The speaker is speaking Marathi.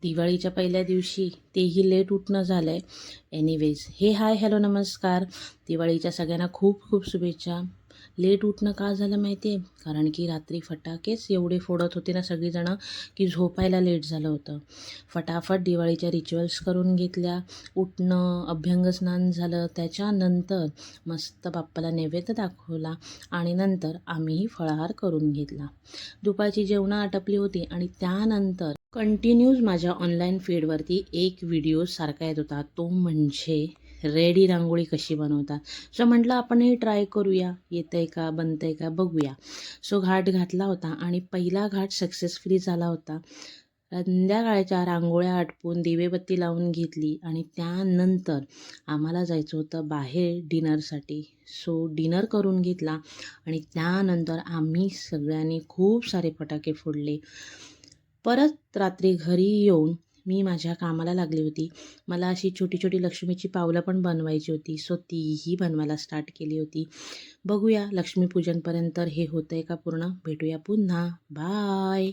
दिवाळीच्या पहिल्या दिवशी तेही लेट उठणं झालं आहे. एनिवेज हाय हॅलो नमस्कार. दिवाळीच्या सगळ्यांना खूप खूप शुभेच्छा. लेट उठणं का झालं माहिती आहे? कारण की रात्री फटाकेच एवढे फोडत होते ना सगळीजणं की झोपायला लेट झालं होतं. फटाफट दिवाळीच्या रिच्युअल्स करून घेतल्या. उठणं, अभ्यंगस्नान झालं. त्याच्यानंतर मस्त बाप्पाला नैवेद्य दाखवला आणि नंतर आम्हीही फळाहार करून घेतला. दुपारची जेवणं आटपली होती आणि त्यानंतर कंटिन्यूज माझ्या ऑनलाईन फीडवरती एक व्हिडिओ सारखा येत होता, तो म्हणजे रेडी रांगोळी कशी बनवतात. सो म्हटलं आपणही ट्राय करूया, येतं आहे का, बनतं आहे का बघूया. सो घाट घातला होता आणि पहिला घाट सक्सेसफुली झाला होता. संध्याकाळच्या रांगोळ्या आटपून दिवेबत्ती लावून घेतली आणि त्यानंतर आम्हाला जायचं होतं बाहेर डिनरसाठी. सो डिनर करून घेतला आणि त्यानंतर आम्ही सगळ्यांनी खूप सारे फटाके फोडले. परत रात्री घरी येऊन मी माझ्या कामाला लागली होती. मला अशी छोटी छोटी लक्ष्मीची पावलं पण बनवायची होती. सो तीही बनवायला स्टार्ट केली होती. बघूया लक्ष्मीपूजनपर्यंत हे होतं आहे का पूर्ण. भेटूया पुन्हा. बाय.